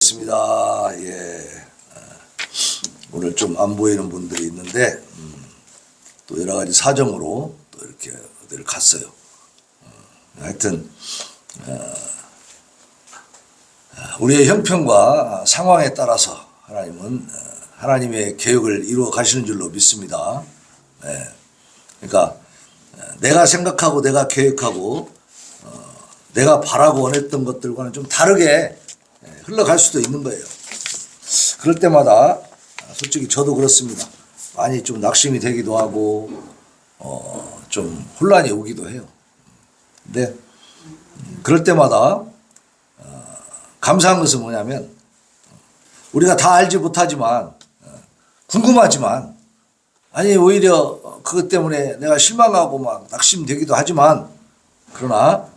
인사드리겠습니다. 예. 오늘 좀 안 보이는 분들이 있는데 또 여러 가지 사정으로 또 이렇게 어디를 갔어요. 하여튼 우리의 형편과 상황에 따라서 하나님은 하나님의 계획을 이루어 가시는 줄로 믿습니다. 예. 그러니까 내가 생각하고 내가 계획하고 내가 바라고 원했던 것들과는 좀 다르게 흘러갈 수도 있는 거예요. 그럴 때마다 솔직히 저도 그렇습니다. 많이 좀 낙심이 되기도 하고 좀 혼란이 오기도 해요. 근데 그럴 때마다 감사한 것은 뭐냐면 우리가 다 알지 못하지만 궁금하지만 아니 오히려 그것 때문에 내가 실망하고 막 낙심되기도 하지만 그러나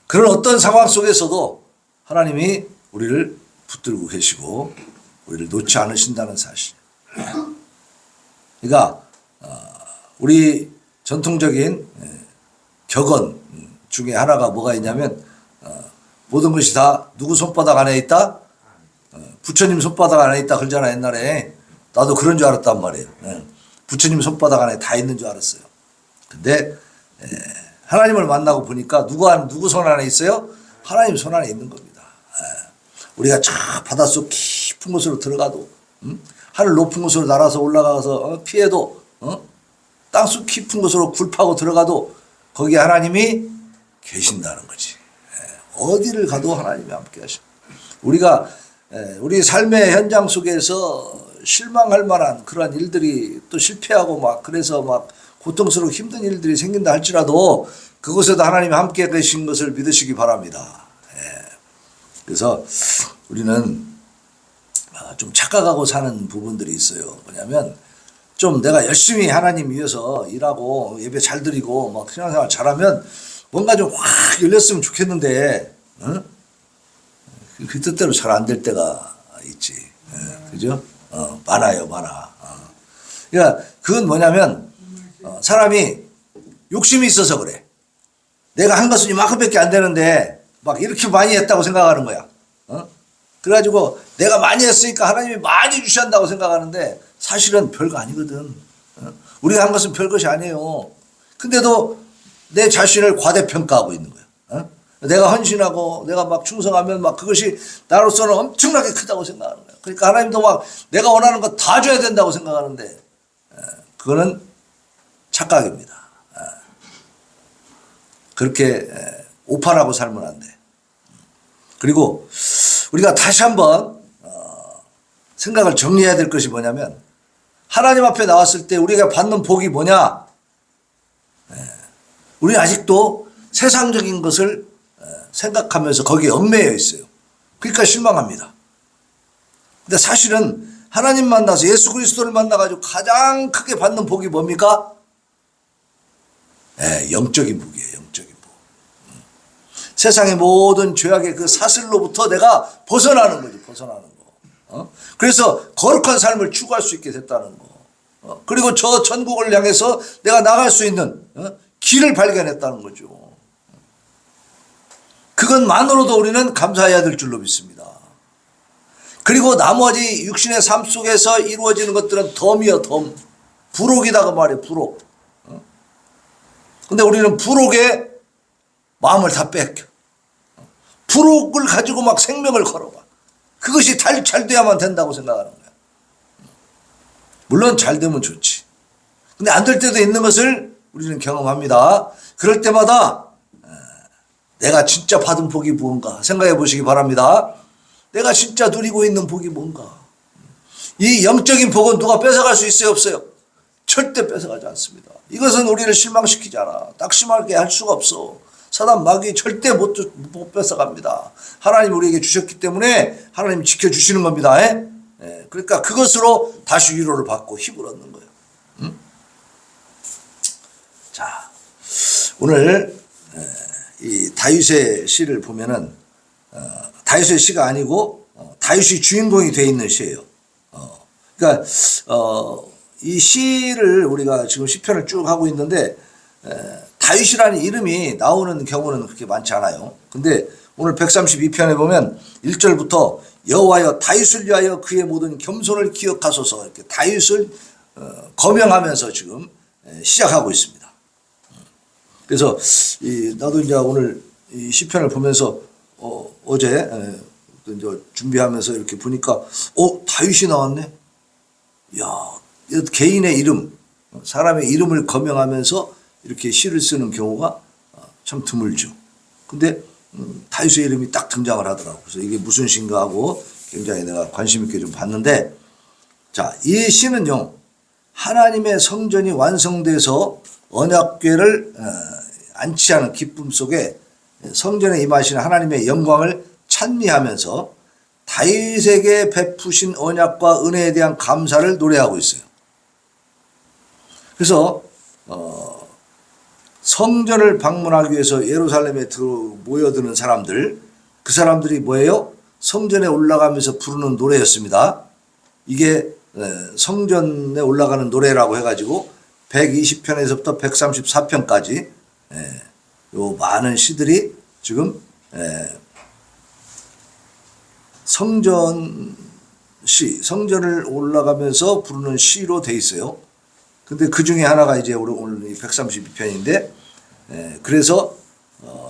그런 어떤 상황 속에서도 하나님이 우리를 붙들고 계시고 우리를 놓지 않으신다는 사실. 그러니까 우리 전통적인 격언 중에 하나가 뭐가 있냐면 모든 것이 다 누구 손바닥 안에 있다? 부처님 손바닥 안에 있다 그러잖아. 옛날에 나도 그런 줄 알았단 말이에요. 부처님 손바닥 안에 다 있는 줄 알았어요. 근데 하나님을 만나고 보니까 누구 손 안에 있어요? 하나님 손 안에 있는 겁니다. 우리가 저 바닷속 깊은 곳으로 들어가도 하늘 높은 곳으로 날아서 올라가서 피해도 땅속 깊은 곳으로 굴파고 들어가도 거기에 하나님이 계신다는 거지. 어디를 가도 하나님이 함께 하셔. 우리가 우리 삶의 현장 속에서 실망할 만한 그러한 일들이 또 실패하고 막 그래서 막 고통스럽고 힘든 일들이 생긴다 할지라도 그곳에도 하나님이 함께 계신 것을 믿으시기 바랍니다. 그래서 우리는 좀 착각하고 사는 부분들이 있어요. 뭐냐면 좀 내가 열심히 하나님 위해서 일하고 예배 잘 드리고 막 신앙생활 잘하면 뭔가 좀 확 열렸으면 좋겠는데 그 뜻대로 잘 안 될 때가 있지. 그죠? 많아요. 그러니까 그건 뭐냐면 사람이 욕심이 있어서 그래. 내가 한 것은 이만큼밖에 안 되는데 막 이렇게 많이 했다고 생각하는 거야. 그래가지고 내가 많이 했으니까 하나님이 많이 주신다고 생각하는데 사실은 별거 아니거든. 우리가 한 것은 별것이 아니에요. 근데도 내 자신을 과대평가하고 있는 거야. 내가 헌신하고 내가 막 충성하면 막 그것이 나로서는 엄청나게 크다고 생각하는 거야. 그러니까 하나님도 막 내가 원하는 거 다 줘야 된다고 생각하는데 그거는 착각입니다. 그렇게 오판하고 살면 안 돼. 그리고 우리가 다시 한번 생각을 정리해야 될 것이 뭐냐면 하나님 앞에 나왔을 때 우리가 받는 복이 뭐냐? 우리 아직도 세상적인 것을 생각하면서 거기에 얽매여 있어요. 그러니까 실망합니다. 근데 사실은 하나님 만나서 예수 그리스도를 만나가지고 가장 크게 받는 복이 뭡니까? 영적인 복이에요. 영적인 복. 세상의 모든 죄악의 그 사슬로부터 내가 벗어나는 거지. 벗어나는 거. 그래서 거룩한 삶을 추구할 수 있게 됐다는 거. 그리고 저 천국을 향해서 내가 나갈 수 있는 길을 발견했다는 거죠. 그것만으로도 우리는 감사해야 될 줄로 믿습니다. 그리고 나머지 육신의 삶 속에서 이루어지는 것들은 덤이요, 덤. 부록이다 그 말이에요, 부록. 근데 우리는 부록에 마음을 다 뺏겨. 부록을 가지고 막 생명을 걸어봐. 그것이 잘 돼야만 된다고 생각하는 거야. 물론 잘 되면 좋지. 근데 안 될 때도 있는 것을 우리는 경험합니다. 그럴 때마다 내가 진짜 받은 복이 뭔가 생각해 보시기 바랍니다. 내가 진짜 누리고 있는 복이 뭔가. 이 영적인 복은 누가 뺏어갈 수 있어요, 없어요? 절대 뺏어가지 않습니다. 이것은 우리를 실망시키지 않아. 낙심하게 할 수가 없어. 사단 마귀 절대 못 뺏어갑니다. 하나님 우리에게 주셨기 때문에 하나님 지켜주시는 겁니다. 그러니까 그것으로 다시 위로를 받고 힘을 얻는 거예요. 자, 오늘 이 다윗의 시를 보면은 다윗의 시가 아니고 다윗이 주인공이 되어 있는 시예요. 그러니까 이 시를 우리가 지금 시편을 쭉 하고 있는데 다윗이라는 이름이 나오는 경우는 그렇게 많지 않아요. 근데 오늘 132편에 보면 1절부터 여호와여 다윗을 위하여 그의 모든 겸손을 기억하소서. 이렇게 다윗을 거명하면서 지금 시작하고 있습니다. 그래서 나도 이제 오늘 이 시편을 보면서 어제 이제 준비하면서 이렇게 보니까 다윗이 나왔네. 야, 개인의 이름, 사람의 이름을 거명하면서 이렇게 시를 쓰는 경우가 참 드물죠. 근데 다윗의 이름이 딱 등장을 하더라고. 그래서 이게 무슨 시인가 하고 굉장히 내가 관심 있게 좀 봤는데, 자, 이 시는요, 하나님의 성전이 완성돼서 언약궤를 안치하는 기쁨 속에 성전에 임하시는 하나님의 영광을 찬미하면서 다윗에게 베푸신 언약과 은혜에 대한 감사를 노래하고 있어요. 그래서 성전을 방문하기 위해서 예루살렘에 모여드는 사람들, 그 사람들이 뭐예요? 성전에 올라가면서 부르는 노래였습니다. 이게 성전에 올라가는 노래라고 해가지고 120편에서부터 134편까지 요 많은 시들이 지금 성전을 올라가면서 부르는 시로 돼 있어요. 근데 그 중에 하나가 이제 오늘 이 132편인데, 그래서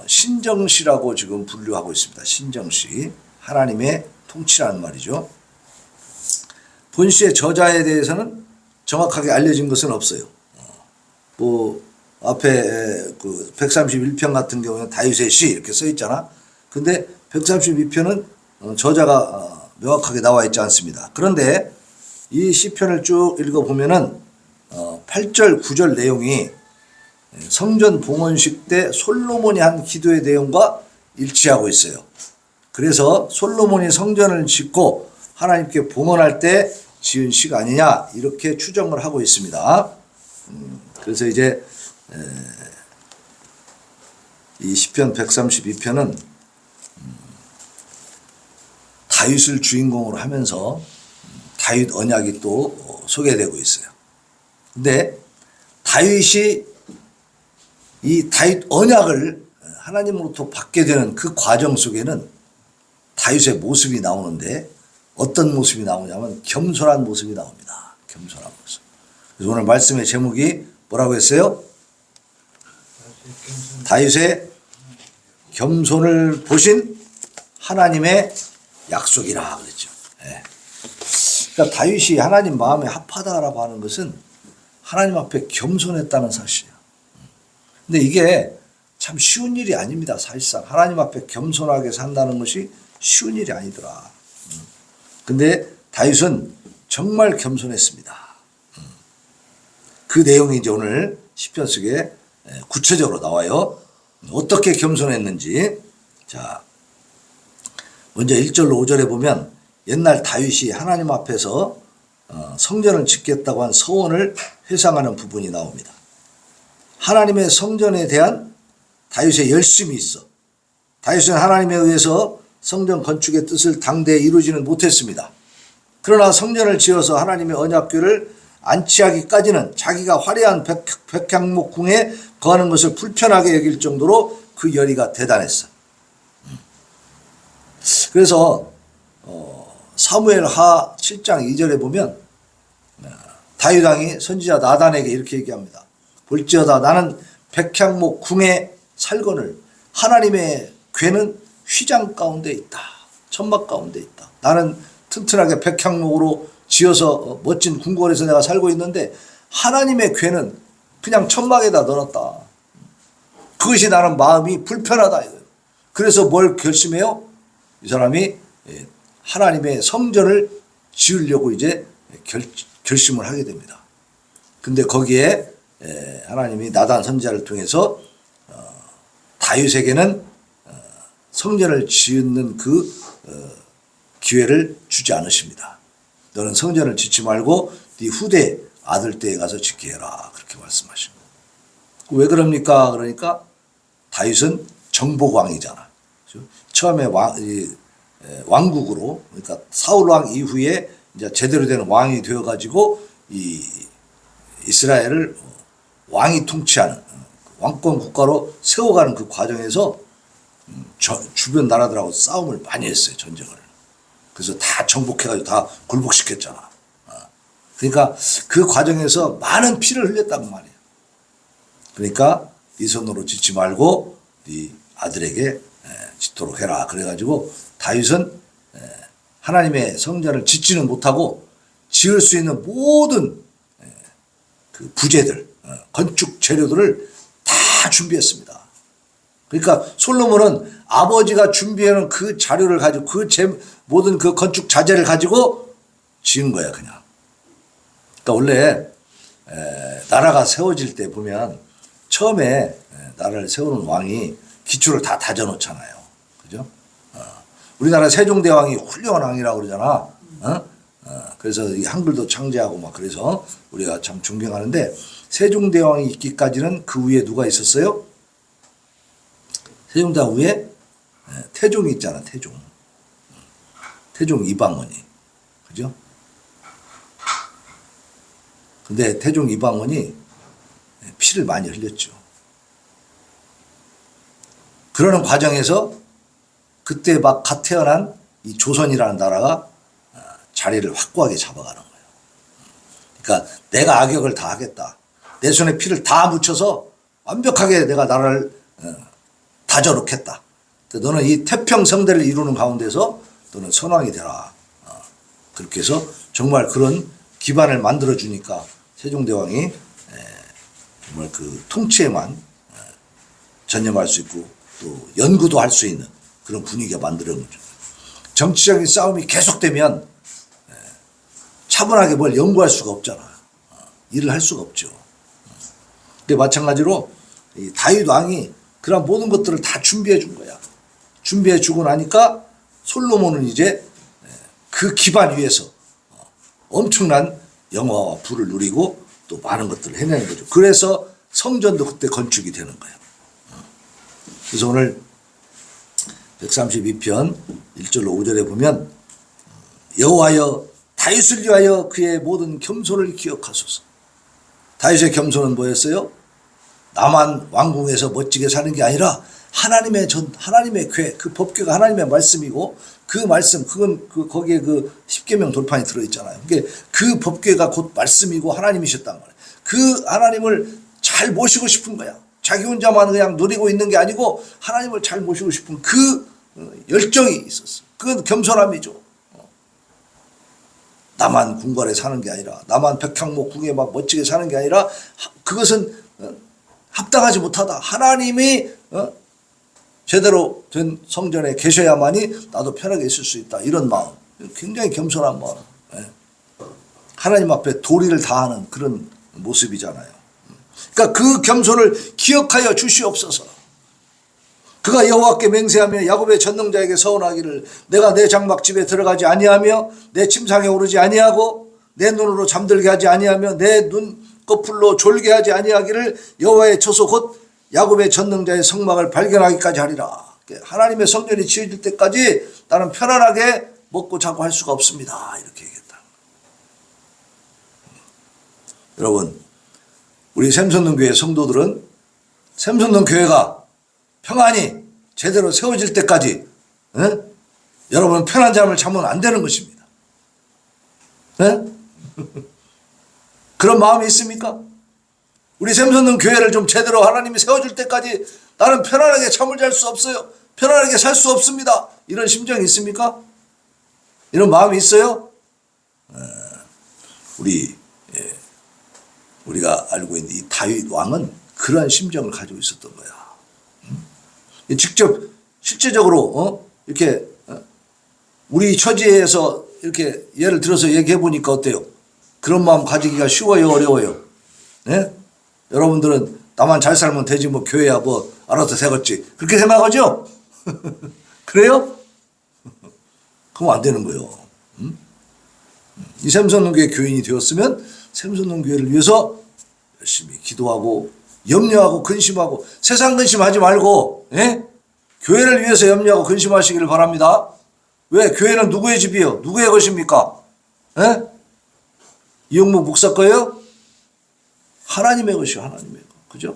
신정시라고 지금 분류하고 있습니다. 신정시. 하나님의 통치라는 말이죠. 본시의 저자에 대해서는 정확하게 알려진 것은 없어요. 뭐 앞에 그 131편 같은 경우는 다윗의 시 이렇게 써 있잖아. 근데 132편은 저자가 명확하게 나와 있지 않습니다. 그런데 이 시편을 쭉 읽어보면은 8절, 9절 내용이 성전 봉헌식 때 솔로몬이 한 기도의 내용과 일치하고 있어요. 그래서 솔로몬이 성전을 짓고 하나님께 봉헌할 때 지은 시가 아니냐 이렇게 추정을 하고 있습니다. 그래서 이제 이 시편 132편은 다윗을 주인공으로 하면서 다윗 언약이 또 소개되고 있어요. 근데 다윗이 이 다윗 언약을 하나님으로부터 받게 되는 그 과정 속에는 다윗의 모습이 나오는데, 어떤 모습이 나오냐면 겸손한 모습이 나옵니다. 겸손한 모습. 그래서 오늘 말씀의 제목이 뭐라고 했어요? 다윗의 겸손을 보신 하나님의 약속이라 그랬죠. 그러니까 다윗이 하나님 마음에 합하다라고 하는 것은 하나님 앞에 겸손했다는 사실이에요. 근데 이게 참 쉬운 일이 아닙니다. 사실상 하나님 앞에 겸손하게 산다는 것이 쉬운 일이 아니더라. 근데 다윗은 정말 겸손했습니다. 그 내용이 이제 오늘 시편 속에 구체적으로 나와요. 어떻게 겸손했는지. 자, 먼저 1절로 5절에 보면 옛날 다윗이 하나님 앞에서 성전을 짓겠다고 한 서원을 회상하는 부분이 나옵니다. 하나님의 성전에 대한 다윗의 열심이 있어. 다윗은 하나님에 의해서 성전 건축의 뜻을 당대에 이루지는 못했습니다. 그러나 성전을 지어서 하나님의 언약궤를 안치하기까지는 자기가 화려한 백향목궁에 거하는 것을 불편하게 여길 정도로 그 열의가 대단했어. 그래서 사무엘하 7장 2절에 보면 다윗 왕이 선지자 나단에게 이렇게 얘기합니다. 볼지어다 나는 백향목 궁에 살거늘 하나님의 궤는 휘장 가운데 있다. 천막 가운데 있다. 나는 튼튼하게 백향목으로 지어서 멋진 궁궐에서 내가 살고 있는데 하나님의 궤는 그냥 천막에다 넣어놨다. 그것이 나는 마음이 불편하다. 그래서 뭘 결심해요? 이 사람이 하나님의 성전을 지으려고 이제 결심을 하게 됩니다. 근데 거기에 하나님이 나단 선지자를 통해서 다윗에게는 성전을 짓는 그 기회를 주지 않으십니다. 너는 성전을 짓지 말고 네 후대 아들 때에 가서 짓게 해라. 그렇게 말씀하십니다. 왜 그럽니까? 그러니까 다윗은 정복왕이잖아. 처음에 왕국으로, 그러니까 사울 왕 이후에 이제 제대로 된 왕이 되어가지고 이 이스라엘을 왕이 통치하는 왕권 국가로 세워가는 그 과정에서 주변 나라들하고 싸움을 많이 했어요. 전쟁을. 그래서 다 정복해가지고 다 굴복시켰잖아. 그러니까 그 과정에서 많은 피를 흘렸단 말이에요. 그러니까 네 손으로 짓지 말고 네 아들에게 짓도록 해라. 그래가지고 다윗은 하나님의 성전을 짓지는 못하고 지을 수 있는 모든 그 부재들, 건축 재료들을 다 준비했습니다. 그러니까 솔로몬은 아버지가 준비해놓은 그 자료를 가지고 모든 그 건축 자재를 가지고 지은 거야 그냥. 그러니까 원래 나라가 세워질 때 보면 처음에 나라를 세우는 왕이 기초를 다 다져놓잖아요. 그죠? 우리나라 세종대왕이 훌륭한 왕이라고 그러잖아. 그래서 이 한글도 창제하고 막 그래서 우리가 참 존경하는데 세종대왕이 있기까지는 그 위에 누가 있었어요? 세종대왕 위에 태종이 있잖아. 태종 이방원이. 그죠? 근데 태종 이방원이 피를 많이 흘렸죠. 그러는 과정에서 그때 막 갓 태어난 이 조선이라는 나라가 자리를 확고하게 잡아가는 거예요. 그러니까 내가 악역을 다 하겠다. 내 손에 피를 다 묻혀서 완벽하게 내가 나라를 다져놓겠다. 너는 이 태평성대를 이루는 가운데서 너는 선왕이 되라. 그렇게 해서 정말 그런 기반을 만들어 주니까 세종대왕이 정말 그 통치에만 전념할 수 있고 또 연구도 할 수 있는 그런 분위기가 만들어진 거죠. 정치적인 싸움이 계속되면 차분하게 뭘 연구할 수가 없잖아. 일을 할 수가 없죠. 근데 마찬가지로 이 다윗 왕이 그런 모든 것들을 다 준비해 준 거야. 준비해 주고 나니까 솔로몬은 이제 그 기반 위에서 엄청난 영화와 부를 누리고 또 많은 것들을 해내는 거죠. 그래서 성전도 그때 건축이 되는 거예요. 그래서 오늘 132편 1절로 5절에 보면 여호와여 다윗을 위하여 그의 모든 겸손을 기억하소서. 다윗의 겸손은 뭐였어요? 나만 왕궁에서 멋지게 사는 게 아니라 하나님의 궤, 그 법궤가 하나님의 말씀이고 그 말씀, 그건 거기에 그 십계명 돌판이 들어있잖아요. 그게 그 법궤가 곧 말씀이고 하나님이셨단 말이에요. 그 하나님을 잘 모시고 싶은 거야. 자기 혼자만 그냥 누리고 있는 게 아니고 하나님을 잘 모시고 싶은 그 열정이 있었어. 그건 겸손함이죠. 나만 궁궐에 사는 게 아니라 나만 백향목 궁에 막 멋지게 사는 게 아니라 그것은 합당하지 못하다. 하나님이 제대로 된 성전에 계셔야만이 나도 편하게 있을 수 있다. 이런 마음. 굉장히 겸손한 마음. 하나님 앞에 도리를 다하는 그런 모습이잖아요. 그러니까 그 겸손을 기억하여 주시옵소서. 그가 여호와께 맹세하며 야곱의 전능자에게 서원하기를 내가 내 장막집에 들어가지 아니하며 내 침상에 오르지 아니하고 내 눈으로 잠들게 하지 아니하며 내 눈꺼풀로 졸게 하지 아니하기를 여호와의 처소 곧 야곱의 전능자의 성막을 발견하기까지 하리라. 하나님의 성전이 지어질 때까지 나는 편안하게 먹고 자고 할 수가 없습니다. 이렇게 얘기했다. 여러분, 우리 샘솟는 교회 성도들은 샘솟는 교회가 평안히 제대로 세워질 때까지 여러분은 편한 잠을 자면 안 되는 것입니다. 그런 마음이 있습니까? 우리 샘솟는 교회를 좀 제대로 하나님이 세워줄 때까지 나는 편안하게 잠을 잘 수 없어요. 편안하게 살 수 없습니다. 이런 심정이 있습니까? 이런 마음이 있어요? 우리가 알고 있는 이 다윗 왕은 그러한 심정을 가지고 있었던 거야. 직접 실제적으로 이렇게 우리 처지에서 이렇게 예를 들어서 얘기해 보니까 어때요? 그런 마음 가지기가 쉬워요, 어려워요? 네? 여러분들은 나만 잘 살면 되지 뭐 교회야 뭐 알아서 되겠지 그렇게 생각하죠? 그래요? 그럼 안 되는 거예요. 이 샘솟는 교회 교인이 되었으면 샘솟는 교회를 위해서 열심히 기도하고 염려하고 근심하고 세상 근심하지 말고 교회를 위해서 염려하고 근심하시기를 바랍니다. 왜? 교회는 누구의 집이요? 누구의 것입니까? 이용목 목사 거예요? 하나님의 것이요. 하나님의 것. 그죠?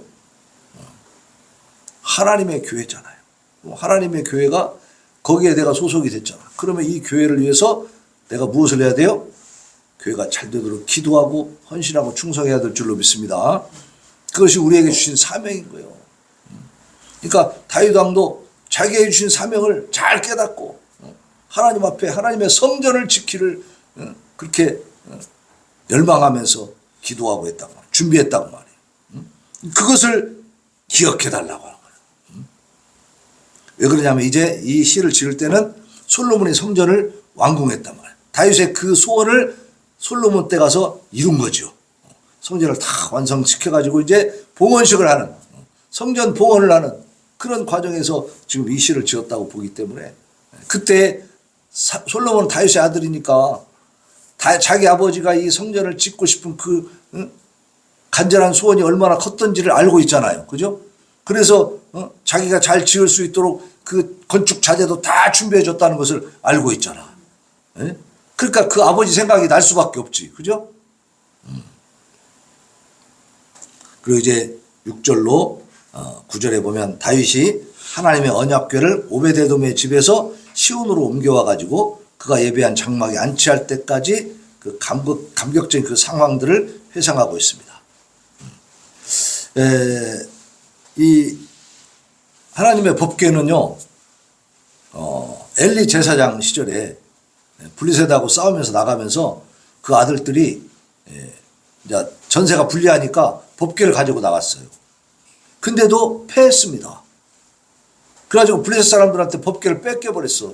하나님의 교회잖아요. 하나님의 교회가 거기에 내가 소속이 됐잖아. 그러면 이 교회를 위해서 내가 무엇을 해야 돼요? 교회가 잘 되도록 기도하고 헌신하고 충성해야 될 줄로 믿습니다. 그것이 우리에게 주신 사명인 거예요. 그러니까 다윗 왕도 자기에게 주신 사명을 잘 깨닫고 하나님 앞에 하나님의 성전을 지키를 그렇게 열망하면서 기도하고 했다고 말이에요. 준비했다고 말이에요. 그것을 기억해 달라고 하는 거예요. 왜 그러냐면 이제 이 시를 지을 때는 솔로몬이 성전을 완공했단 말이에요. 다윗의 그 소원을 솔로몬 때 가서 이룬 거죠. 성전을 다 완성시켜가지고 이제 봉헌식을 하는, 성전 봉헌을 하는 그런 과정에서 지금 이 시를 지었다고 보기 때문에 그때 솔로몬은 다윗의 아들이니까 자기 아버지가 이 성전을 짓고 싶은 그 간절한 소원이 얼마나 컸던지를 알고 있잖아요. 그죠? 그래서 자기가 잘 지을 수 있도록 그 건축 자재도 다 준비해 줬다는 것을 알고 있잖아. 예? 그러니까 그 아버지 생각이 날 수밖에 없지. 그죠? 그리고 이제 6절로 9절에 보면 다윗이 하나님의 언약궤를 오베데돔의 집에서 시온으로 옮겨와 가지고 그가 예배한 장막에 안치할 때까지 그 감격적인 그 상황들을 회상하고 있습니다. 이 하나님의 법궤는요, 엘리 제사장 시절에 블리셋하고 싸우면서 나가면서 그 아들들이 이제 전세가 불리하니까 법궤를 가지고 나갔어요. 근데도 패했습니다. 그래가지고 블레셋 사람들한테 법궤를 뺏겨버렸어.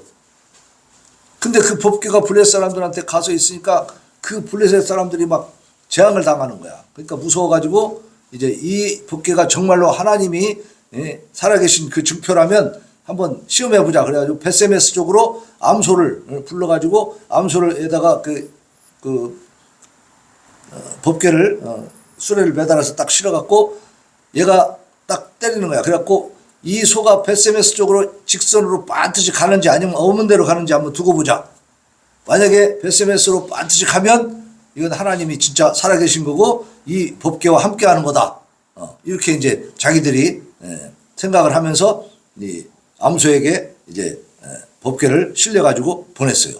근데 그 법궤가 블레셋 사람들한테 가서 있으니까 그 블레셋 사람들이 막 재앙을 당하는 거야. 그러니까 무서워가지고 이제 이 법궤가 정말로 하나님이 살아계신 그 증표라면 한번 시험해보자. 그래가지고 베세메스 쪽으로 암소를 불러가지고 암소를에다가 법궤를 수레를 매달아서 딱 실어갖고 얘가 딱 때리는 거야. 그래갖고 이 소가 베세메스 쪽으로 직선으로 반드시 가는지 아니면 없는 대로 가는지 한번 두고 보자. 만약에 베세메스로 반드시 가면 이건 하나님이 진짜 살아계신 거고 이 법궤와 함께하는 거다. 이렇게 이제 자기들이 생각을 하면서 이 암소에게 이제 법궤를 실려가지고 보냈어요.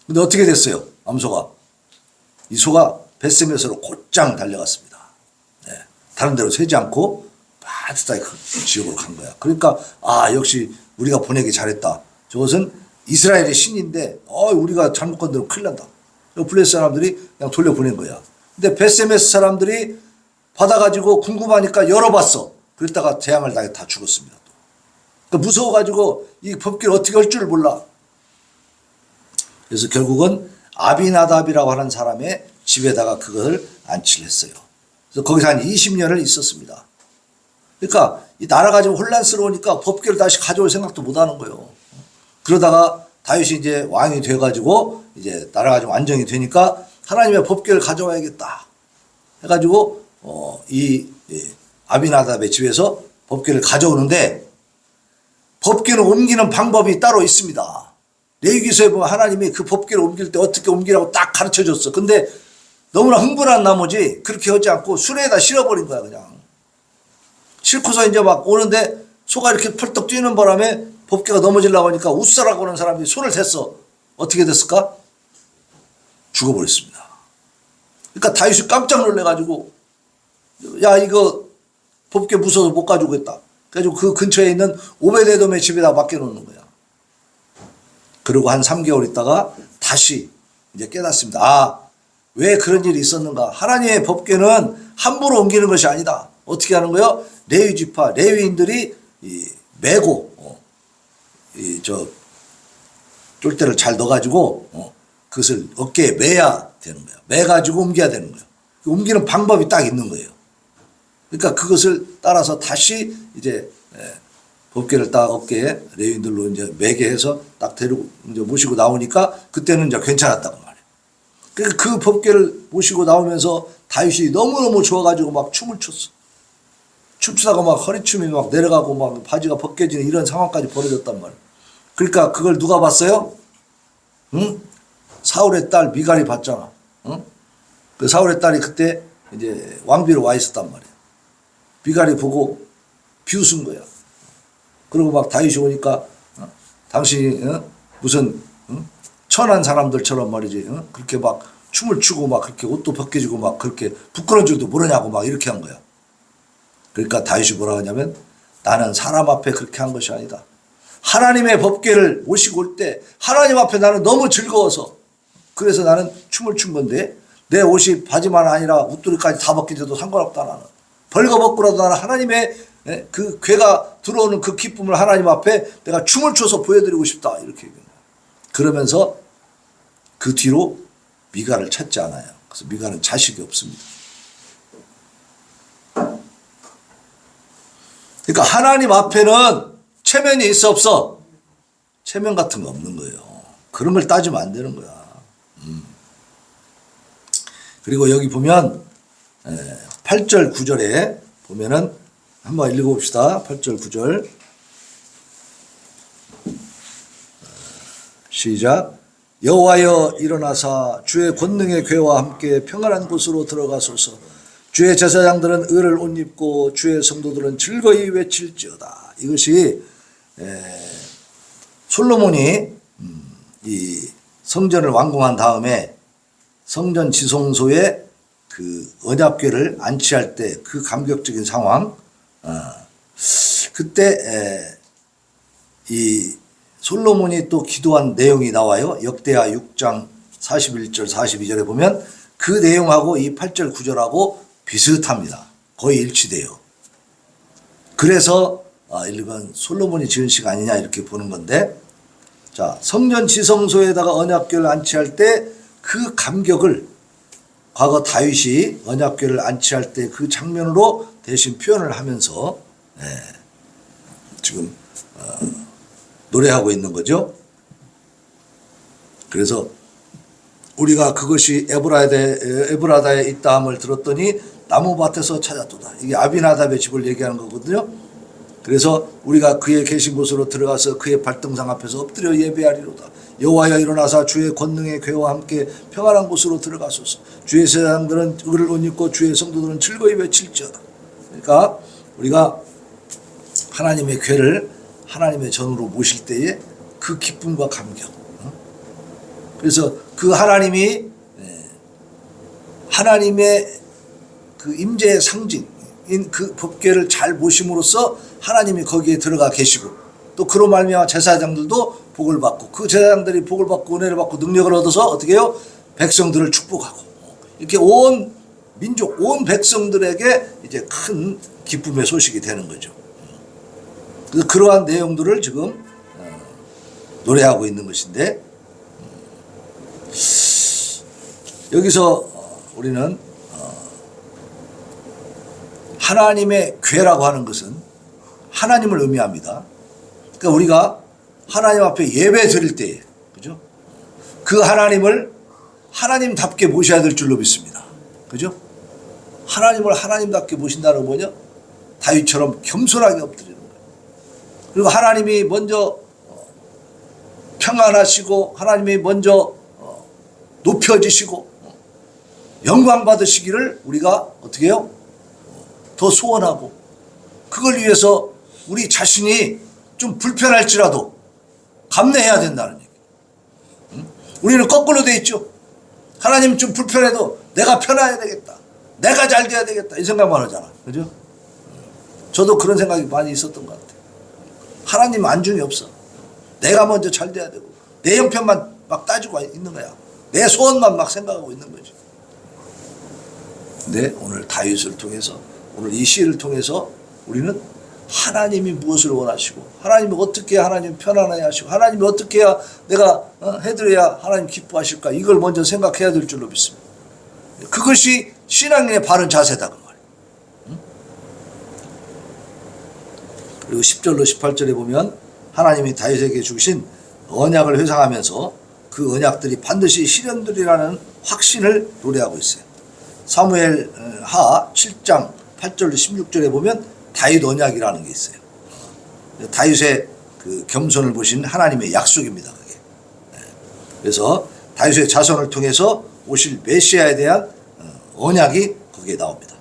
근데 어떻게 됐어요? 암소가 이 소가 베세메스로 곧장 달려갔습니다. 다른 데로 새지 않고 빠듯하게 그 지역으로 간 거야. 그러니까 역시 우리가 보내기 잘했다. 저것은 이스라엘의 신인데 우리가 잘못 건드리면 큰일 난다. 블레셋 사람들이 그냥 돌려보낸 거야. 근데 베세메스 사람들이 받아가지고 궁금하니까 열어봤어. 그랬다가 재앙을 당해 다 죽었습니다. 그러니까 무서워가지고 이 법궤를 어떻게 할 줄을 몰라. 그래서 결국은 아비나답이라고 하는 사람의 집에다가 그것을 안치를 했어요. 그래서 거기서 한 20년을 있었습니다. 그러니까 이 나라가 지금 혼란스러우니까 법궤를 다시 가져올 생각도 못 하는 거예요. 그러다가 다윗이 이제 왕이 돼가지고 이제 나라가 좀 안정이 되니까 하나님의 법궤를 가져와야겠다 해가지고 이 아비나답의 집에서 법궤를 가져오는데 법궤를 옮기는 방법이 따로 있습니다. 레위기서에 보면 하나님이 그 법궤를 옮길 때 어떻게 옮기라고 딱 가르쳐 줬어. 근데 너무나 흥분한 나머지 그렇게 하지 않고 수레에다 실어버린 거야. 그냥 싣고서 이제 막 오는데 소가 이렇게 펄떡 뛰는 바람에 법궤가 넘어지려고 하니까 웃사라고 하는 사람이 손을 댔어. 어떻게 됐을까? 죽어버렸습니다. 그러니까 다윗이 깜짝 놀래가지고 야 이거 법궤 무서워서 못 가지고 있다. 그래가지고 그 근처에 있는 오베데돔의 집에다 맡겨놓는 거야. 그리고 한 3개월 있다가 다시 이제 깨닫습니다. 왜 그런 일이 있었는가? 하나님의 법궤는 함부로 옮기는 것이 아니다. 어떻게 하는 거예요? 레위 지파, 레위인들이 메고 쫄대를 잘 넣어가지고 그것을 어깨에 매야 되는 거야. 매가지고 옮겨야 되는 거야. 옮기는 방법이 딱 있는 거예요. 그러니까 그것을 따라서 다시 이제 법궤를 딱 어깨에 레위인들로 이제 매게 해서 딱 데리고 이제 모시고 나오니까 그때는 이제 괜찮았다고 말이에요. 그러니까 그 법궤를 모시고 나오면서 다윗이 너무너무 좋아가지고 막 춤을 췄어. 춤추다가 막 허리춤이 막 내려가고 막 바지가 벗겨지는 이런 상황까지 벌어졌단 말이에요. 그러니까 그걸 누가 봤어요? 응? 사울의 딸 미갈이 봤잖아. 응? 그 사울의 딸이 그때 이제 왕비로 와 있었단 말이에요. 미갈이 보고 비웃은 거야. 그리고 막 다윗이 오니까 당신이 무슨 천한 사람들처럼 말이지. 그렇게 막 춤을 추고 막 그렇게 옷도 벗겨지고 막 그렇게 부끄러운 줄도 모르냐고 막 이렇게 한 거야. 그러니까 다윗이 뭐라 하냐면 나는 사람 앞에 그렇게 한 것이 아니다. 하나님의 법궤를 모시고 올 때 하나님 앞에 나는 너무 즐거워서 그래서 나는 춤을 춘 건데 내 옷이 바지만 아니라 옷도리까지 다 벗겨져도 상관없다. 나는 벌거벗고라도 나는 하나님의 그 괴가 들어오는 그 기쁨을 하나님 앞에 내가 춤을 춰서 보여드리고 싶다. 이렇게 얘기해요. 그러면서 그 뒤로 미가를 찾지 않아요. 그래서 미가는 자식이 없습니다. 그러니까 하나님 앞에는 체면이 있어 없어? 체면 같은 거 없는 거예요. 그런 걸 따지면 안 되는 거야. 그리고 여기 보면 8절 9절에 보면은 한번 읽어봅시다. 8절 9절 시작. 여호와여 일어나사 주의 권능의 궤와 함께 평안한 곳으로 들어가소서. 주의 제사장들은 의를 옷 입고 주의 성도들은 즐거이 외칠지어다. 이것이 솔로몬이 이 성전을 완공한 다음에 성전 지성소에 그 언약궤를 안치할 때 그 감격적인 상황, 그때 이 솔로몬이 또 기도한 내용이 나와요. 역대하 6장 41절 42절에 보면 그 내용하고 이 8절 9절하고 비슷합니다. 거의 일치돼요. 그래서 이건 솔로몬이 지은 시가 아니냐 이렇게 보는 건데, 자 성전 지성소에다가 언약궤를 안치할 때 그 감격을 과거 다윗이 언약궤를 안치할 때 그 장면으로 대신 표현을 하면서 지금 노래하고 있는 거죠. 그래서 우리가 그것이 에브라다에 있다함을 들었더니 나무밭에서 찾았도다. 이게 아비나답의 집을 얘기하는 거거든요. 그래서 우리가 그의 계신 곳으로 들어가서 그의 발등상 앞에서 엎드려 예배하리로다. 여호와여 일어나사 주의 권능의 궤와 함께 평안한 곳으로 들어가소서. 주의 제사장들은 의를 옷 입고 주의 성도들은 즐거이 외칠지어다. 그러니까 우리가 하나님의 궤를 하나님의 전으로 모실 때에 그 기쁨과 감격. 그래서 그 하나님이 하나님의 그 임재의 상징인 그 법궤를 잘 모심으로써 하나님이 거기에 들어가 계시고, 또 그로 말미암아 제사장들도 복을 받고, 그 제사장들이 복을 받고 은혜를 받고 능력을 얻어서 어떻게 해요? 백성들을 축복하고, 이렇게 온 민족, 온 백성들에게 이제 큰 기쁨의 소식이 되는 거죠. 그래서 그러한 내용들을 지금 노래하고 있는 것인데, 여기서 우리는 하나님의 궤라고 하는 것은 하나님을 의미합니다. 그러니까 우리가 하나님 앞에 예배 드릴 때, 그죠? 그 하나님을 하나님답게 모셔야 될 줄로 믿습니다. 그죠? 하나님을 하나님답게 모신다는 건 뭐냐? 다윗처럼 겸손하게 엎드리는 거예요. 그리고 하나님이 먼저 평안하시고, 하나님이 먼저 높여지시고 영광 받으시기를 우리가 어떻게 해요? 더 소원하고, 그걸 위해서 우리 자신이 좀 불편할지라도 감내해야 된다는 얘기. 우리는 거꾸로 돼 있죠. 하나님 좀 불편해도 내가 편해야 되겠다, 내가 잘 돼야 되겠다, 이 생각만 하잖아. 그죠? 저도 그런 생각이 많이 있었던 것 같아요. 하나님 안중이 없어. 내가 먼저 잘 돼야 되고, 내 형편만 막 따지고 있는 거야. 내 소원만 막 생각하고 있는 거지. 근데 오늘 다윗을 통해서, 오늘 이 시를 통해서 우리는 하나님이 무엇을 원하시고, 하나님이 어떻게 해야 하나님 편안하게 하시고, 하나님이 어떻게 해야 내가 해드려야 하나님 기뻐하실까, 이걸 먼저 생각해야 될 줄로 믿습니다. 그것이 신앙인의 바른 자세다, 그 말이에요. 그리고 10절로 18절에 보면 하나님이 다윗에게 주신 언약을 회상하면서 그 언약들이 반드시 실현되리라는 확신을 노래하고 있어요. 사무엘 하 7장 8절로 16절에 보면 다윗 언약이라는 게 있어요. 다윗의 그 겸손을 보신 하나님의 약속입니다, 그게. 그래서 다윗의 자손을 통해서 오실 메시아에 대한 언약이 거기에 나옵니다.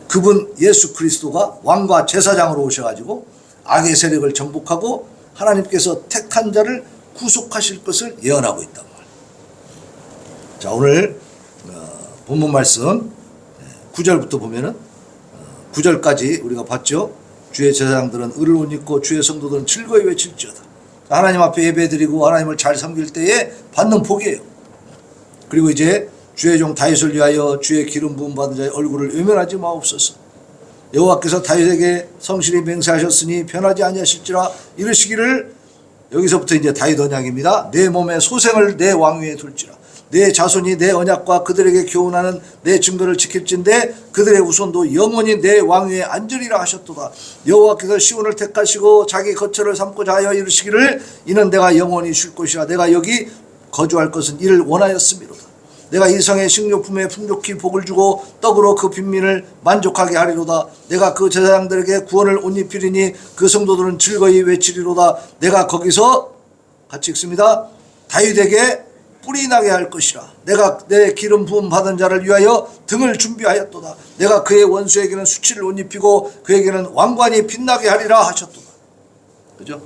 그분 예수 그리스도가 왕과 제사장으로 오셔가지고 악의 세력을 정복하고 하나님께서 택한 자를 구속하실 것을 예언하고 있단 말이에요. 자, 오늘 본문 말씀 9절부터 보면은 9절까지 우리가 봤죠. 주의 제사장들은 의를 옷 입고 주의 성도들은 즐거이 외칠지어다. 하나님 앞에 예배드리고 하나님을 잘 섬길 때에 받는 복이에요. 그리고 이제 주의 종 다윗을 위하여 주의 기름 부음 받은 자의 얼굴을 외면하지 마옵소서. 여호와께서 다윗에게 성실히 맹세하셨으니 변하지 아니하실지라 이르시기를, 여기서부터 이제 다윗 언약입니다. 내 몸에 소생을 내 왕위에 둘지라. 내 자손이 내 언약과 그들에게 교훈하는 내 증거를 지킬진대 그들의 후손도 영원히 내 왕위에 앉으리라 하셨도다. 여호와께서 시온을 택하시고 자기 거처를 삼고자 하여 이르시기를, 이는 내가 영원히 쉴 곳이라. 내가 여기 거주할 것은 이를 원하였음이로다. 내가 이 성의 식료품에 풍족히 복을 주고 떡으로 그 빈민을 만족하게 하리로다. 내가 그 제사장들에게 구원을 옷 입히리니 그 성도들은 즐거이 외치리로다. 내가 거기서, 같이 읽습니다, 다윗에게 뿔이 나게 할 것이라. 내가 내 기름 부음 받은 자를 위하여 등을 준비하였도다. 내가 그의 원수에게는 수치를 옷 입히고 그에게는 왕관이 빛나게 하리라 하셨도다. 그죠?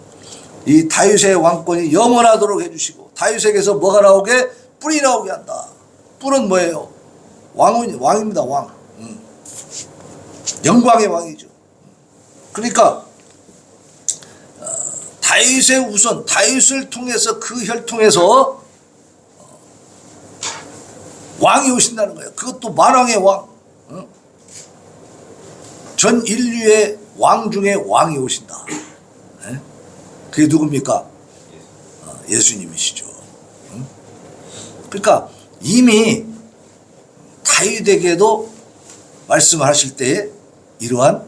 이 다윗의 왕권이 영원하도록 해주시고, 다윗에게서 뭐가 나오게? 뿔이 나오게 한다. 뿔은 뭐예요? 왕입니다. 왕. 영광의 왕이죠. 그러니까 다윗의 우선, 다윗을 통해서, 그 혈통에서 왕이 오신다는 거예요. 그것도 만왕의 왕. 전 인류의 왕 중에 왕이 오신다. 그게 누굽니까? 예수님이시죠. 그러니까 이미 다윗에게도 말씀하실 때에 이러한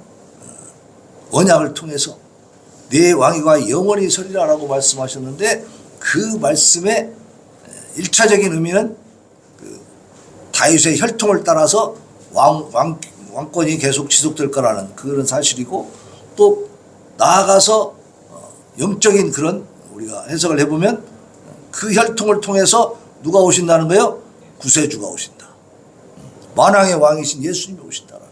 언약을 통해서 내 왕위가 영원히 서리라라고 말씀하셨는데, 그 말씀의 1차적인 의미는 다윗의 혈통을 따라서 왕권이 계속 지속될 거라는 그런 사실이고, 또 나아가서 영적인 그런, 우리가 해석을 해보면 그 혈통을 통해서 누가 오신다는 거예요? 구세주가 오신다. 만왕의 왕이신 예수님이 오신다라는.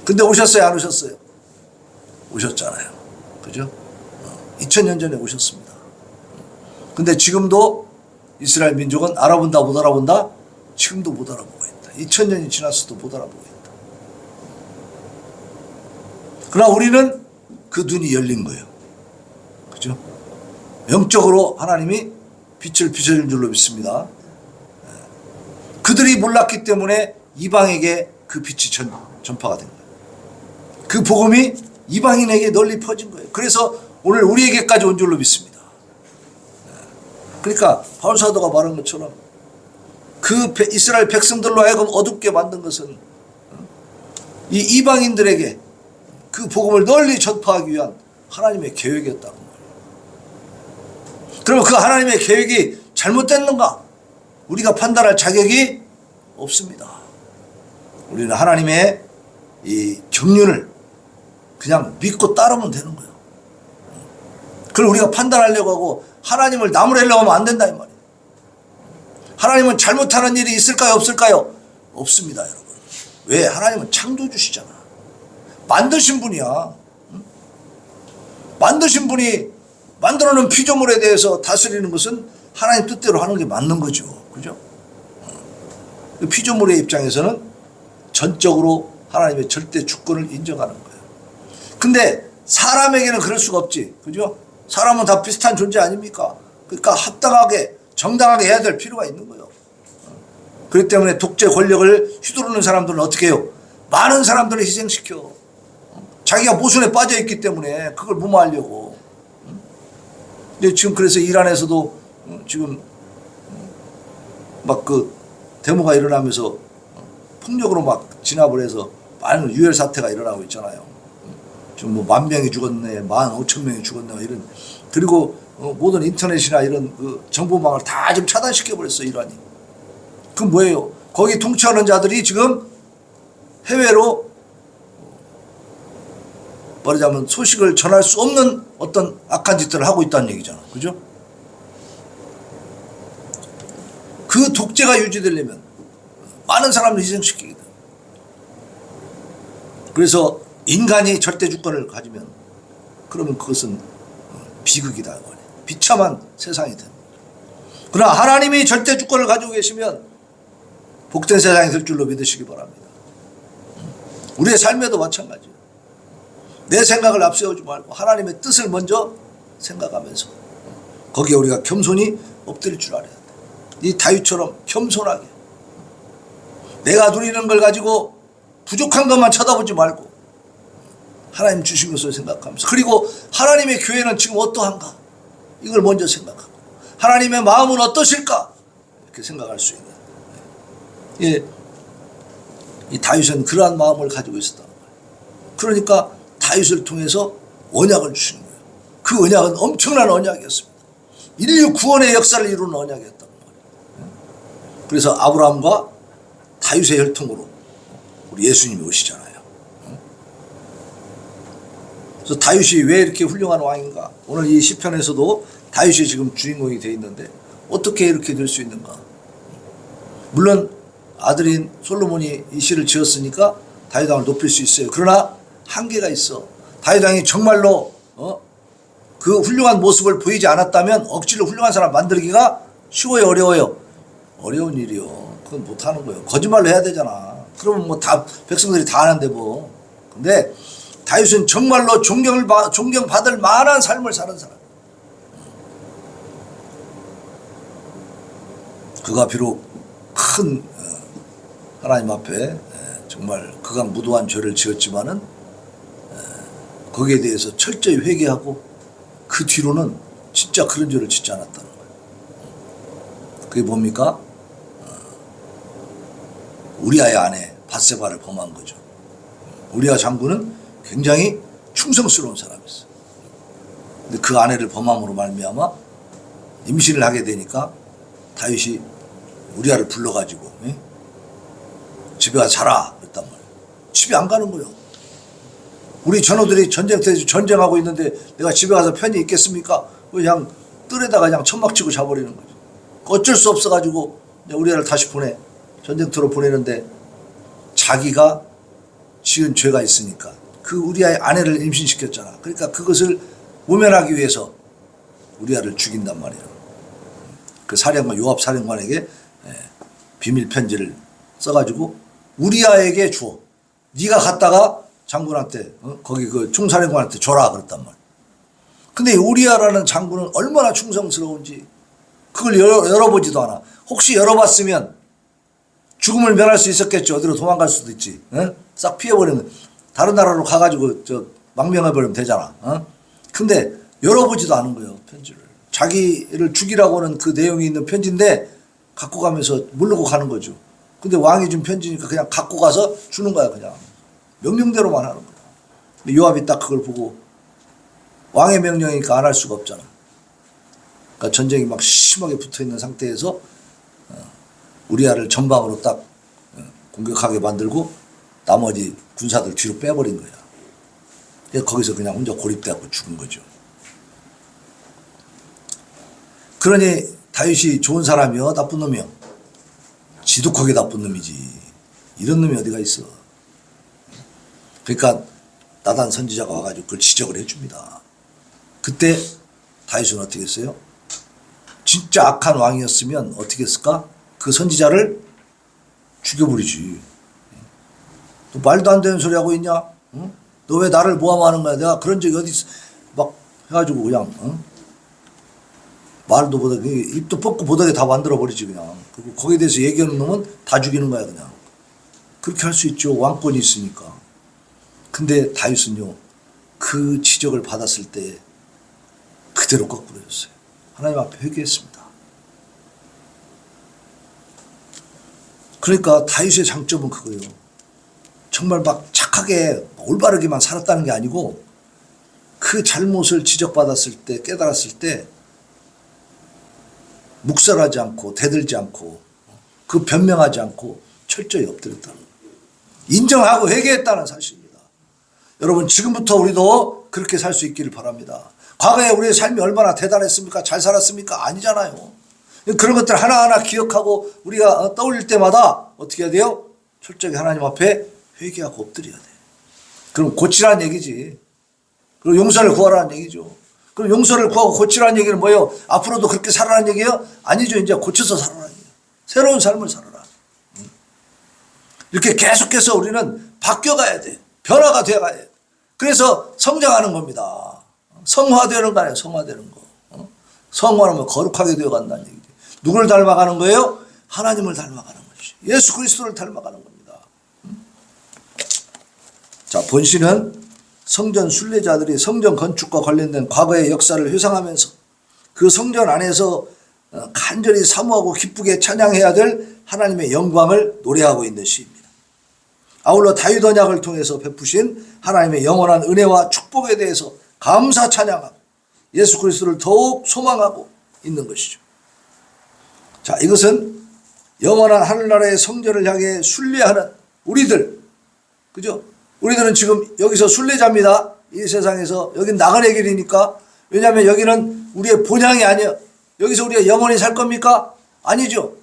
근데 오셨어요, 안 오셨어요? 오셨잖아요. 그죠? 2000년 전에 오셨습니다. 근데 지금도 이스라엘 민족은 알아본다 못 알아본다? 지금도 못 알아보고 있다. 2000년이 지났어도 못 알아보고 있다. 그러나 우리는 그 눈이 열린 거예요. 그죠? 영적으로 하나님이 빛을 비춰준 줄로 믿습니다. 그들이 몰랐기 때문에 이방에게 그 빛이 전파가 된 거예요. 그 복음이 이방인에게 널리 퍼진 거예요. 그래서 오늘 우리에게까지 온 줄로 믿습니다. 그러니까 바울 사도가 말한 것처럼 그 이스라엘 백성들로 하여금 어둡게 만든 것은 이 이방인들에게 그 복음을 널리 전파하기 위한 하나님의 계획이었다는 거예요. 그러면 그 하나님의 계획이 잘못됐는가? 우리가 판단할 자격이 없습니다. 우리는 하나님의 이 경륜을 그냥 믿고 따르면 되는 거예요. 그걸 우리가 판단하려고 하고 하나님을 나무라려고 하면 안 된다 이 말이에요. 하나님은 잘못하는 일이 있을까요, 없을까요? 없습니다, 여러분. 왜? 하나님은 창조주시잖아. 만드신 분이야. 만드신 분이 만들어놓은 피조물에 대해서 다스리는 것은 하나님 뜻대로 하는 게 맞는 거죠. 그죠? 피조물의 입장에서는 전적으로 하나님의 절대 주권을 인정하는 거예요. 근데 사람에게는 그럴 수가 없지. 그죠? 사람은 다 비슷한 존재 아닙니까? 그러니까 합당하게, 정당하게 해야 될 필요가 있는 거예요. 그렇기 때문에 독재 권력을 휘두르는 사람들은 어떻게 해요? 많은 사람들을 희생시켜. 자기가 모순에 빠져 있기 때문에 그걸 무마하려고. 근데 지금 그래서 이란에서도 지금 막 그 데모가 일어나면서 폭력으로 막 진압을 해서 많은 유혈 사태가 일어나고 있잖아요. 지금 뭐 10,000명이 죽었네, 15,000명이 죽었네, 이런. 그리고 모든 인터넷이나 이런 그 정보망을 다 지금 차단시켜 버렸어, 이란이. 그건 뭐예요? 거기 통치하는 자들이 지금 해외로 말하자면 소식을 전할 수 없는 어떤 악한 짓들을 하고 있다는 얘기잖아. 그죠? 그 독재가 유지되려면 많은 사람을 희생시키게 돼. 그래서 인간이 절대 주권을 가지면 그러면 그것은 비극이다. 비참한 세상이 됩니다. 그러나 하나님이 절대 주권을 가지고 계시면 복된 세상이 될 줄로 믿으시기 바랍니다. 우리의 삶에도 마찬가지예요. 내 생각을 앞세우지 말고 하나님의 뜻을 먼저 생각하면서 거기에 우리가 겸손히 엎드릴 줄 알아야 돼. 이 다윗처럼 겸손하게 내가 누리는 걸 가지고 부족한 것만 쳐다보지 말고 하나님 주신 것을 생각하면서, 그리고 하나님의 교회는 지금 어떠한가 이걸 먼저 생각하고 하나님의 마음은 어떠실까 이렇게 생각할 수 있는, 예, 이 다윗은 그러한 마음을 가지고 있었단 말이에요. 그러니까 다윗을 통해서 언약을 주신 거예요. 그 언약은 엄청난 언약이었습니다. 인류 구원의 역사를 이루는 언약이었단 말이에요. 그래서 아브라함과 다윗의 혈통으로 우리 예수님이 오시잖아요. 그래서 다윗이 왜 이렇게 훌륭한 왕인가? 오늘 이 시편에서도 다윗이 지금 주인공이 되어 있는데 어떻게 이렇게 될 수 있는가? 물론 아들인 솔로몬이 이 시를 지었으니까 다윗 왕을 높일 수 있어요. 그러나 한계가 있어. 다윗 왕이 정말로 그 훌륭한 모습을 보이지 않았다면 억지로 훌륭한 사람 만들기가 쉬워요, 어려워요? 어려운 일이요. 그건 못하는 거예요. 거짓말로 해야 되잖아. 그러면 뭐 다 백성들이 다 아는데 뭐. 근데 다윗은 정말로 존경받을 만한 삶을 사는 사람. 그가 비록 큰 하나님 앞에 정말 극악무도한 죄를 지었지만은 거기에 대해서 철저히 회개하고 그 뒤로는 진짜 그런 죄를 짓지 않았다는 거예요. 그게 뭡니까? 우리아의 아내 밧세바를 범한 거죠. 우리아 장군은 굉장히 충성스러운 사람이었어요. 근데 그 아내를 범함으로 말미암아 임신을 하게 되니까 다윗이 우리아를 불러가지고 집에 가서 자라 그랬단 말이에요. 집에 안 가는 거예요. 우리 전우들이 전쟁터에서 전쟁하고 있는데 내가 집에 가서 편히 있겠습니까? 그냥 뜰에다가 그냥 천막 치고 자버리는 거죠. 어쩔 수 없어가지고 우리아를 다시 전쟁터로 보내는데 자기가 지은 죄가 있으니까 그 우리아의 아내를 임신시켰잖아. 그러니까 그것을 모면하기 위해서 우리아를 죽인단 말이에요. 그 사령관 요압 사령관에게 비밀 편지를 써가지고 우리아에게 줘. 네가 갔다가 장군한테 거기 그 총사령관한테 줘라 그랬단 말이에요. 근데 우리아라는 장군은 얼마나 충성스러운지 그걸 열어보지도 않아. 혹시 열어봤으면 죽음을 면할 수 있었겠죠. 어디로 도망갈 수도 있지. 싹 피해버리면 다른 나라로 가가지고 망명해버리면 되잖아. 근데 열어보지도 않은 거예요, 편지를. 자기를 죽이라고 하는 그 내용이 있는 편지인데 갖고 가면서 모르고 가는 거죠. 근데 왕이 준 편지니까 그냥 갖고 가서 주는 거야, 그냥. 명령대로만 하는 거야. 요압이 딱 그걸 보고 왕의 명령이니까 안 할 수가 없잖아. 그러니까 전쟁이 막 심하게 붙어 있는 상태에서 우리아를 전방으로 딱 공격하게 만들고 나머지 군사들 뒤로 빼버린 거야. 그래서 거기서 그냥 혼자 고립돼갖고 죽은 거죠. 그러니 다윗이 좋은 사람이요, 나쁜 놈이요? 지독하게 나쁜 놈이지. 이런 놈이 어디가 있어. 그러니까 나단 선지자가 와가지고 그걸 지적을 해줍니다. 그때 다윗은 어떻게 했어요? 진짜 악한 왕이었으면 어떻게 했을까? 그 선지자를 죽여버리지. 너 말도 안 되는 소리 하고 있냐? 응? 너 왜 나를 모함하는 거야? 내가 그런 적이 어디 있어? 막 해가지고 그냥 말도 못하게 입도 뻗고 못하게 다 만들어버리지 그냥. 그리고 거기에 대해서 얘기하는 놈은 다 죽이는 거야 그냥. 그렇게 할 수 있죠. 왕권이 있으니까. 근데 다윗은요, 그 지적을 받았을 때 그대로 거꾸로 했어요. 하나님 앞에 회개했습니다. 그러니까 다윗의 장점은 그거예요. 정말 막 착하게 올바르게만 살았다는 게 아니고 그 잘못을 지적받았을 때, 깨달았을 때 묵살하지 않고 대들지 않고 그 변명하지 않고 철저히 엎드렸다는 거예요. 인정하고 회개했다는 사실입니다. 여러분, 지금부터 우리도 그렇게 살 수 있기를 바랍니다. 과거에 우리의 삶이 얼마나 대단했습니까? 잘 살았습니까? 아니잖아요. 그런 것들 하나하나 기억하고 우리가 떠올릴 때마다 어떻게 해야 돼요? 철저히 하나님 앞에 회개하고 엎드려야 돼. 그럼 고치라는 얘기지. 그리고 용서를 구하라는 얘기죠. 그럼 용서를 구하고 고치라는 얘기는 뭐예요? 앞으로도 그렇게 살아라는 얘기예요? 아니죠. 이제 고쳐서 살아라는 얘기예요. 새로운 삶을 살아라. 이렇게 계속해서 우리는 바뀌어가야 돼. 변화가 되어가야 돼. 그래서 성장하는 겁니다. 성화되는 거 아니에요. 성화되는 거. 성화하면 거룩하게 되어간다는 얘기죠. 누구를 닮아가는 거예요? 하나님을 닮아가는 것이. 예수 그리스도를 닮아가는 겁니다. 자, 본시는 성전 순례자들이 성전 건축과 관련된 과거의 역사를 회상하면서 그 성전 안에서 간절히 사모하고 기쁘게 찬양해야 될 하나님의 영광을 노래하고 있는 시입니다. 아울러 다윗 언약을 통해서 베푸신 하나님의 영원한 은혜와 축복에 대해서 감사 찬양하고 예수 그리스도를 더욱 소망하고 있는 것이죠. 자, 이것은 영원한 하늘나라의 성전을 향해 순례하는 우리들, 그죠? 우리들은 지금 여기서 순례자입니다. 이 세상에서. 여긴 나그네 길이니까. 왜냐하면 여기는 우리의 본향이 아니에요. 여기서 우리가 영원히 살 겁니까? 아니죠.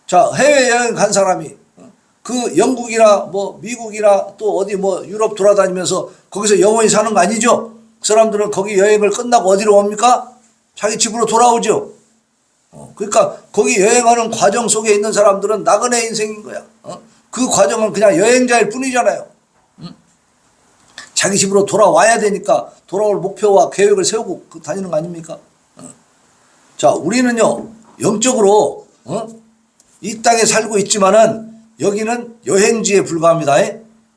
자, 해외여행 간 사람이 그 영국이나 뭐 미국이나 또 어디 뭐 유럽 돌아다니면서 거기서 영원히 사는 거 아니죠. 그 사람들은 거기 여행을 끝나고 어디로 옵니까? 자기 집으로 돌아오죠. 그러니까 거기 여행하는 과정 속에 있는 사람들은 나그네 인생인 거야. 그 과정은 그냥 여행자일 뿐이잖아요. 자기 집으로 돌아와야 되니까 돌아올 목표와 계획을 세우고 다니는 거 아닙니까? 자, 우리는요, 영적으로 이 땅에 살고 있지만은 여기는 여행지에 불과합니다.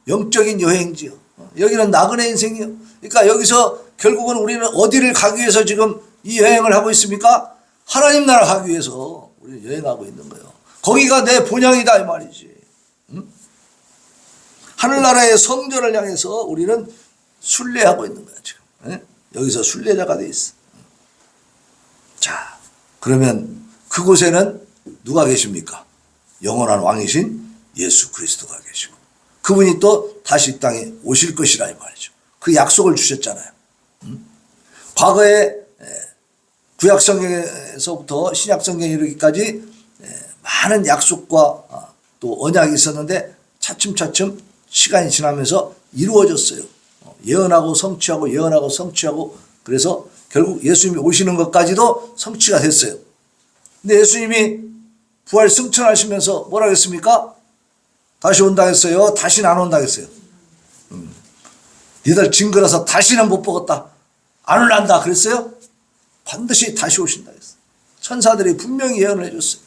영적인 여행지요. 여기는 나그네 인생이요. 그러니까 여기서 결국은 우리는 어디를 가기 위해서 지금 이 여행을 하고 있습니까? 하나님 나라 가기 위해서 우리는 여행하고 있는 거예요. 거기가 내 본향이다 이 말이지. 하늘나라의 성전을 향해서 우리는 순례하고 있는 거야 지금. 여기서 순례자가 돼 있어. 자, 그러면 그곳에는 누가 계십니까? 영원한 왕이신 예수 그리스도가 계시고 그분이 또 다시 이 땅에 오실 것이라 이 말이죠. 그 약속을 주셨잖아요. 과거에 구약성경에서부터 신약성경에 이르기까지 많은 약속과 또 언약이 있었는데 차츰차츰 시간이 지나면서 이루어졌어요. 예언하고 성취하고 예언하고 성취하고 그래서 결국 예수님이 오시는 것까지도 성취가 됐어요. 근데 예수님이 부활 승천하시면서 뭐라 했습니까? 다시 온다 했어요? 다시는 안 온다 했어요? 니들 징그러서 다시는 못 보겠다. 안 올란다 그랬어요? 반드시 다시 오신다 했어요. 천사들이 분명히 예언을 해줬어요.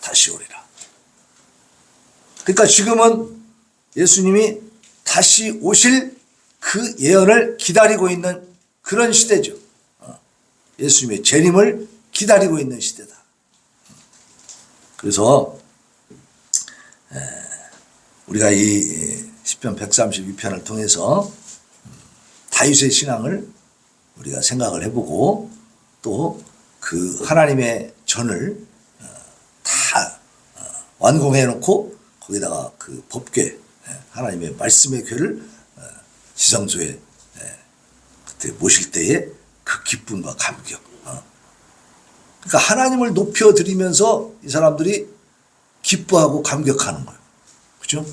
다시 오리라. 그러니까 지금은 예수님이 다시 오실 그 예언을 기다리고 있는 그런 시대죠. 예수님의 재림을 기다리고 있는 시대다. 그래서 우리가 이 시편 132편을 통해서 다윗의 신앙을 우리가 생각을 해보고 또 그 하나님의 전을 다 완공해 놓고 거기다가 그 법궤 하나님의 말씀의 궤를 지성소에 그때 모실 때의 그 기쁨과 감격. 그러니까 하나님을 높여드리면서 이 사람들이 기뻐하고 감격하는 거예요. 그죠?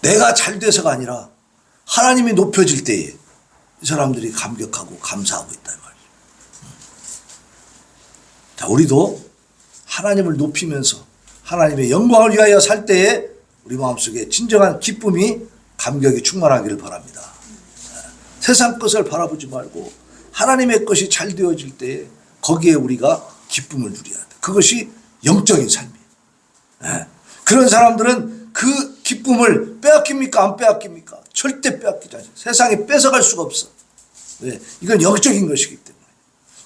내가 잘 돼서가 아니라 하나님이 높여질 때에 이 사람들이 감격하고 감사하고 있다 이 말이에요. 자, 우리도 하나님을 높이면서 하나님의 영광을 위하여 살 때에 우리 마음속에 진정한 기쁨이 감격이 충만하기를 바랍니다. 세상 것을 바라보지 말고 하나님의 것이 잘 되어질 때에 거기에 우리가 기쁨을 누려야 돼. 그것이 영적인 삶이에요. 그런 사람들은 그 기쁨을 빼앗깁니까? 안 빼앗깁니까? 절대 빼앗기지 않아요. 세상에 뺏어갈 수가 없어. 왜? 이건 영적인 것이기 때문에.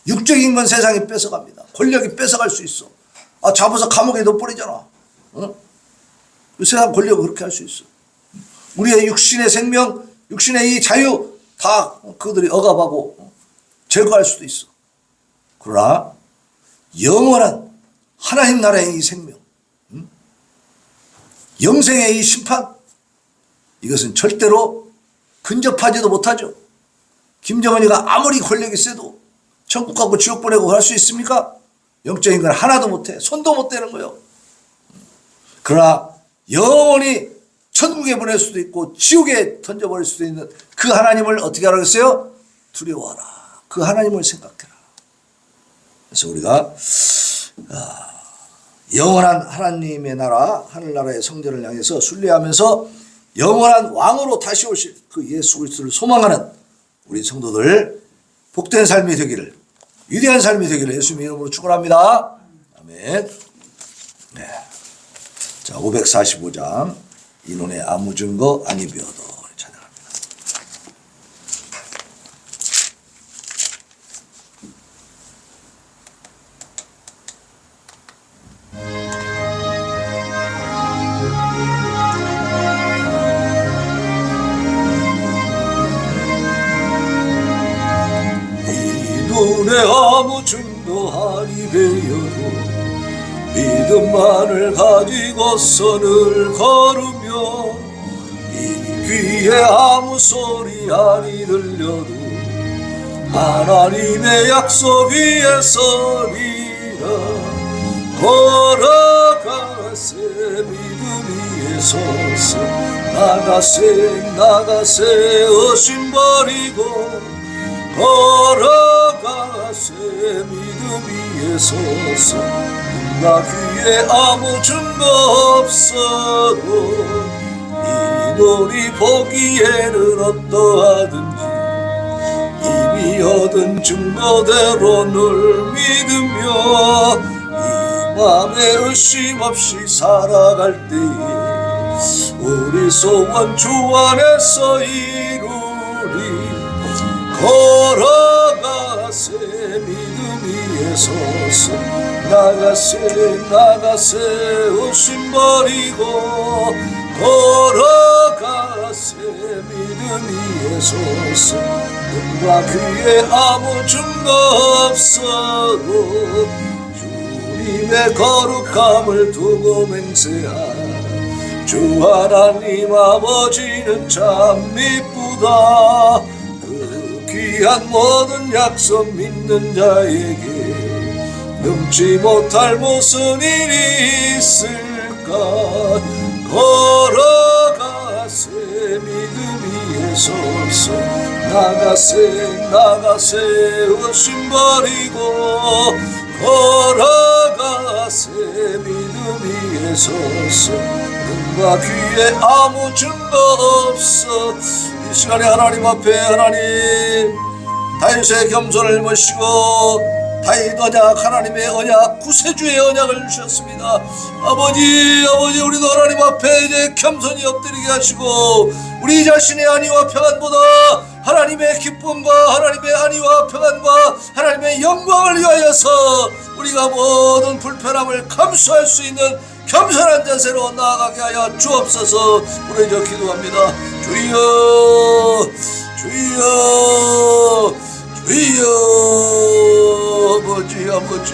육적인 건 세상에 뺏어갑니다. 권력이 뺏어갈 수 있어. 잡아서 감옥에 넣어버리잖아. 세상 권력이 그렇게 할 수 있어. 우리의 육신의 생명, 육신의 이 자유 다 그들이 억압하고 제거할 수도 있어. 그러나 영원한 하나님 나라의 이 생명, 영생의 이 심판, 이것은 절대로 근접하지도 못하죠. 김정은이가 아무리 권력이 세도 천국 가고 지옥 보내고 할 수 있습니까? 영적인 건 하나도 못해. 손도 못 대는 거예요. 그러나 영원히 천국에 보낼 수도 있고 지옥에 던져버릴 수도 있는 그 하나님을 어떻게 하라고 했어요? 두려워하라. 그 하나님을 생각해라. 그래서 우리가 영원한 하나님의 나라, 하늘나라의 성전을 향해서 순례하면서 영원한 왕으로 다시 오실 그 예수 그리스도를 소망하는 우리 성도들 복된 삶이 되기를, 위대한 삶이 되기를 예수님 이름으로 축원합니다. 아멘. 네. 자, 545장 이논의 아무 증거 아니 비어도 찬양합니다. 이논의 아무 증거 아니 비어도 믿음만을 가지고선을 걸으며 이 귀에 아무 소리 아니 들려도 하나님의 약속 위에 서리라. 걸어가세 믿음 위에 서서 나가세 의심 버리고 걸어가세 믿음 위에 서서 나 귀에 아무 증거 없어도 이논이 보기에는 어떠하든지 이미 얻은 증거대로 늘 믿으며 이 맘에 의심 없이 살아갈 때에 우리 소원 주 안에서 이루리. 걸어가세 믿음 위에 서서 나가세 의심 버리고 걸어가세 믿음 위에 서서 눈과 귀에 아무 증거 없어도 주님의 거룩함을 두고 맹세하. 주 하나님 아버지는 참 미쁘다. 그 귀한 모든 약속 믿는 자에게 능치 못할 무슨 일이 있을까. 걸어가세 믿음 위에 서서 나가세 의심 버리고 걸어가세 믿음 위에 서서 눈과 귀에 아무 증거 없어. 이 시간에 하나님 앞에 하나님 다윗의 겸손을 모시고 다윗 언약, 하나님의 언약, 구세주의 언약을 주셨습니다. 아버지 우리도 하나님 앞에 이제 겸손히 엎드리게 하시고 우리 자신의 안위와 평안보다 하나님의 기쁨과 하나님의 안위와 평안과 하나님의 영광을 위하여서 우리가 모든 불편함을 감수할 수 있는 겸손한 자세로 나아가게 하여 주옵소서. 우리 저 기도합니다. 주여 아버지